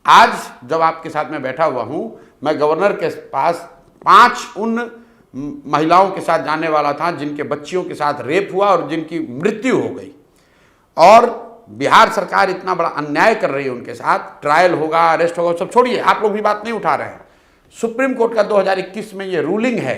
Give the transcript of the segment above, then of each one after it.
आज जब आपके साथ में बैठा हुआ हूं, मैं गवर्नर के पास 5 उन महिलाओं के साथ जाने वाला था जिनके बच्चियों के साथ रेप हुआ और जिनकी मृत्यु हो गई। और बिहार सरकार इतना बड़ा अन्याय कर रही है उनके साथ, ट्रायल होगा, अरेस्ट होगा, सब छोड़िए, आप लोग भी बात नहीं उठा रहे हैं। सुप्रीम कोर्ट का 2021 में ये रूलिंग है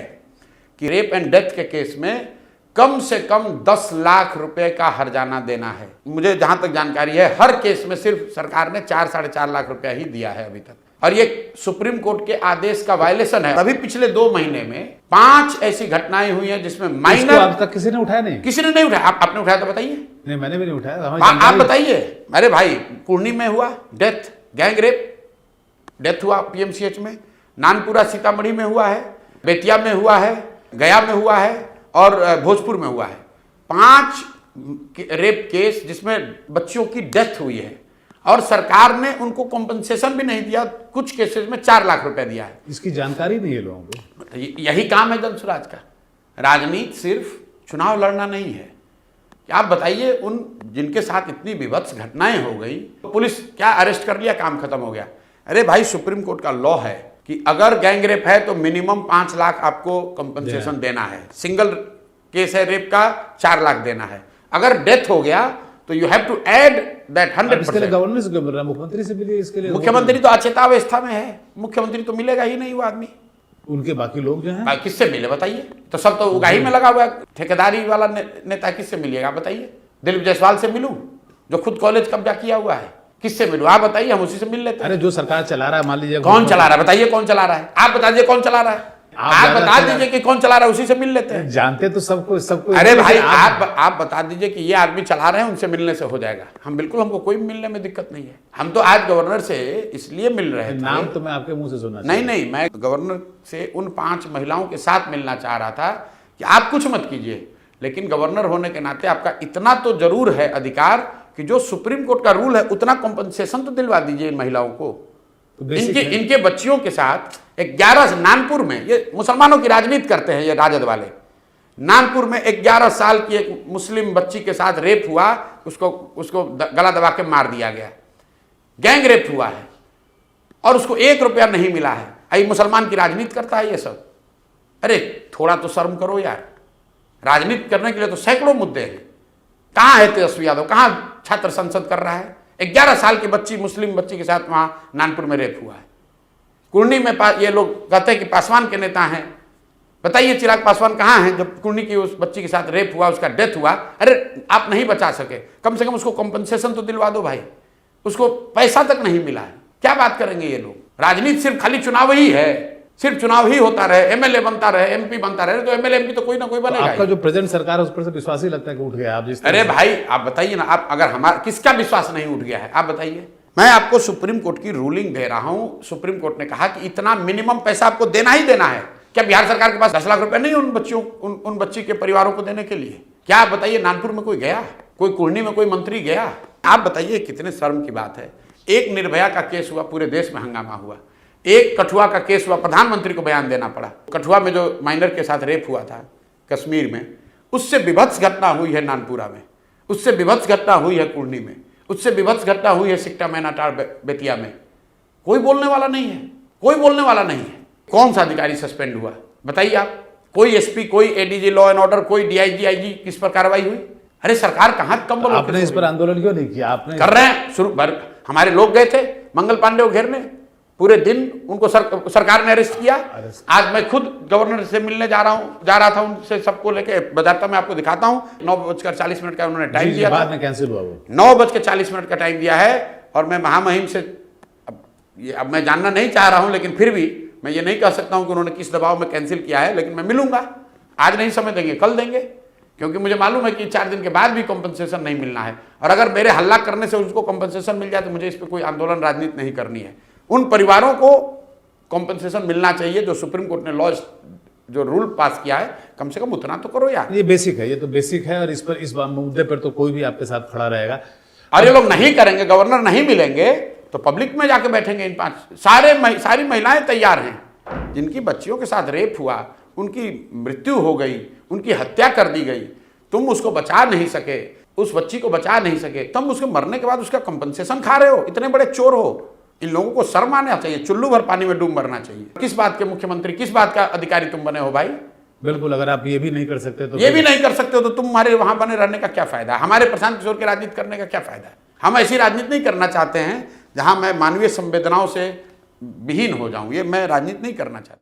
कि रेप एंड डेथ के केस में कम से कम 10 लाख रुपए का हर्जाना देना है। मुझे जहां तक जानकारी है, हर केस में सिर्फ सरकार ने 4-4.5 लाख रुपया ही दिया है अभी तक, और ये सुप्रीम कोर्ट के आदेश का वायलेशन है। अभी पिछले 2 महीने में 5 ऐसी घटनाएं हुई हैं जिसमें माइनर अब तक किसी ने उठाया नहीं, किसी ने नहीं उठाया। आपने उठाया तो बताइए। नहीं, मैंने भी नहीं उठाया। आप बताइए। अरे भाई, पूर्णी में हुआ डेथ, गैंग रेप डेथ हुआ पीएमसीएच में, नानपुरा सीतामढ़ी में हुआ है, बेतिया में हुआ है, गया में हुआ है और भोजपुर में हुआ है। 5 रेप केस जिसमें बच्चियों की डेथ हुई है और सरकार ने उनको कॉम्पनसेशन भी नहीं दिया। कुछ केसेस में 4 लाख रुपए दिया है। इसकी जानकारी नहीं है लोगों को। यही काम है जनसुराज का। राजनीति सिर्फ चुनाव लड़ना नहीं है। क्या आप बताइए, उन जिनके साथ इतनी विभत्स घटनाएं हो गई, पुलिस क्या अरेस्ट कर लिया, काम खत्म हो गया। अरे भाई, सुप्रीम कोर्ट का लॉ है कि अगर गैंग रेप है तो मिनिमम 5 लाख आपको कंपनसेशन देना है। सिंगल केस है रेप का, 4 लाख देना है। अगर डेथ हो गया तो you have to add that 100%। Governor से क्यों मिल रहा है? मुख्यमंत्री से मिलिए इसके लिए। मुख्यमंत्री तो अचेतावस्था में है, मुख्यमंत्री तो मिलेगा ही नहीं वो आदमी। उनके बाकी लोग जो हैं किससे मिले बताइए? तो सब तो उगाही में लगा हुआ है। ठेकेदारी वाला नेता किससे मिलेगा बताइए? दिलीप जायसवाल से मिलूं जो खुद कॉलेज कब्जा किया हुआ है? किससे मिलूं? आप बताइए, हम उसी से मिल लेते हैं। अरे जो सरकार चला रहा है, मान लीजिए कौन चला रहा है बताइए, कौन चला रहा है? आप बता दीजिए कौन चला रहा है। आप बता दीजिए कि कौन चला रहा है, उसी से मिल लेते हैं। जानते तो सबको। अरे भाई, आप बता दीजिए कि ये आदमी चला रहे हैं, उनसे मिलने से हो जाएगा। हम बिल्कुल, हमको कोई मिलने में दिक्कत नहीं है। हम तो आज गवर्नर से इसलिए मिल रहे थे। नाम तो मैं आपके मुंह से सुनना नहीं, मैं गवर्नर से उन 5 महिलाओं के साथ मिलना चाह रहा था कि आप कुछ मत कीजिए, लेकिन गवर्नर होने के नाते आपका इतना तो जरूर है अधिकार कि जो सुप्रीम कोर्ट का रूल है उतना कॉम्पनसेशन तो दिलवा दीजिए इन महिलाओं को। तो इनके बच्चियों के साथ 11 नानपुर में, ये मुसलमानों की राजनीति करते हैं ये राजद वाले। नानपुर में 11 साल की एक मुस्लिम बच्ची के साथ रेप हुआ, उसको गला दबा के मार दिया गया। गैंग रेप हुआ है और उसको 1 रुपया नहीं मिला है। आई मुसलमान की राजनीति करता है ये सब। अरे थोड़ा तो शर्म करो यार। राजनीति करने के लिए तो सैकड़ों मुद्दे हैं। कहाँ है तेजस्वी यादव? कहाँ छात्र संसद कर रहा है? 11 साल की बच्ची, मुस्लिम बच्ची के साथ वहां नानपुर में रेप हुआ है। कुर्नी में ये लोग कहते हैं कि पासवान के नेता हैं। बताइए चिराग पासवान कहाँ हैं जब कुर्नी की उस बच्ची के साथ रेप हुआ, उसका डेथ हुआ? अरे आप नहीं बचा सके, कम से कम उसको कॉम्पनसेशन तो दिलवा दो भाई। उसको पैसा तक नहीं मिला है। क्या बात करेंगे ये लोग? राजनीति सिर्फ खाली चुनाव ही है, सिर्फ चुनाव ही होता रहे, एमएलए बनता रहे, एमपी बनता रहे, तो एमएलए एमपी तो कोई ना कोई बनेगा। आपका जो प्रेजेंट सरकार है उस पर से विश्वास ही लगता है कि उठ गया आप जिस। अरे भाई आप बताइए ना, आप अगर हमारा किसका विश्वास नहीं उठ गया है आप बताइए। मैं आपको सुप्रीम कोर्ट की रूलिंग दे रहा हूं। सुप्रीम कोर्ट ने कहा कि इतना मिनिमम पैसा आपको देना ही देना है। क्या बिहार सरकार के पास 10 लाख रुपए नहीं उन बच्चियों उन बच्ची के परिवारों को देने के लिए? क्या आप बताइए, नानपुर में कोई गया? कोई कुर्नी में कोई मंत्री गया? आप बताइए, कितने शर्म की बात है। एक निर्भया का केस हुआ, पूरे देश में हंगामा हुआ। एक कठुआ का केस हुआ, प्रधानमंत्री को बयान देना पड़ा। कठुआ में जो माइनर के साथ रेप हुआ था कश्मीर में, उससे विभत्स घटना हुई है नानपुरा में, उससे विभत्स घटना हुई है कुर्नी में, उससे विभत्स घटना हुई है सिकटा मैनाटार बेतिया में। कोई बोलने वाला नहीं है, कोई बोलने वाला नहीं है। कौन सा अधिकारी सस्पेंड हुआ बताइए आप? कोई एसपी, कोई एडीजी लॉ एंड ऑर्डर, कोई डीआईजी, आईजी, किस पर कार्रवाई हुई? अरे सरकार कहां कम्बल? आपने इस पर आंदोलन क्यों नहीं किया? आपने कर रहे हैं शुरू। हमारे लोग गए थे मंगल पांडे को घेरने, पूरे दिन उनको सरकार ने अरेस्ट किया। आज मैं खुद गवर्नर से मिलने जा रहा था उनसे, सबको लेके बजाता मैं आपको दिखाता हूं। 9:40 का उन्होंने टाइम दिया, बाद में कैंसिल हुआ वो। 9:40 का टाइम दिया है। और मैं महामहिम से अब मैं जानना नहीं चाह रहा हूं, लेकिन फिर भी मैं ये नहीं कह सकता हूं कि उन्होंने किस दबाव में कैंसिल किया है, लेकिन मैं मिलूंगा। आज नहीं समय देंगे, कल देंगे, क्योंकि मुझे मालूम है कि 4 दिन के बाद भी कॉम्पनसेशन नहीं मिलना है। और अगर मेरे हल्ला करने से उसको कॉम्पनसेशन मिल जाए तो मुझे इस पर कोई आंदोलन, राजनीति नहीं करनी है। उन परिवारों को कॉम्पनसेशन मिलना चाहिए जो सुप्रीम कोर्ट ने लॉ, जो रूल पास किया है, कम से कम उतना तो करो यार। ये बेसिक है, ये तो बेसिक है। और इस मुद्दे पर तो कोई भी आपके साथ खड़ा रहेगा। और ये लोग नहीं करेंगे, गवर्नर नहीं मिलेंगे तो पब्लिक में जाके बैठेंगे। इन 5 सारी महिलाएं तैयार हैं जिनकी बच्चियों के साथ रेप हुआ, उनकी मृत्यु हो गई, उनकी हत्या कर दी गई, तुम उसको बचा नहीं सके, उस बच्ची को बचा नहीं सके, तुम उसके मरने के बाद उसका कंपनसेशन खा रहे हो। इतने बड़े चोर हो, इन लोगों को शर्म आना चाहिए, चुल्लू भर पानी में डूब मरना चाहिए। किस बात के मुख्यमंत्री, किस बात का अधिकारी तुम बने हो भाई? बिल्कुल, अगर आप ये भी नहीं कर सकते तो ये भी नहीं कर सकते हो तो तुम्हारे वहां बने रहने का क्या फायदा? हमारे प्रशांत किशोर के राजनीति करने का क्या फायदा है? हम ऐसी राजनीति नहीं करना चाहते हैं जहां मैं मानवीय संवेदनाओं से विहीन हो जाऊं। ये मैं राजनीति नहीं करना चाहता।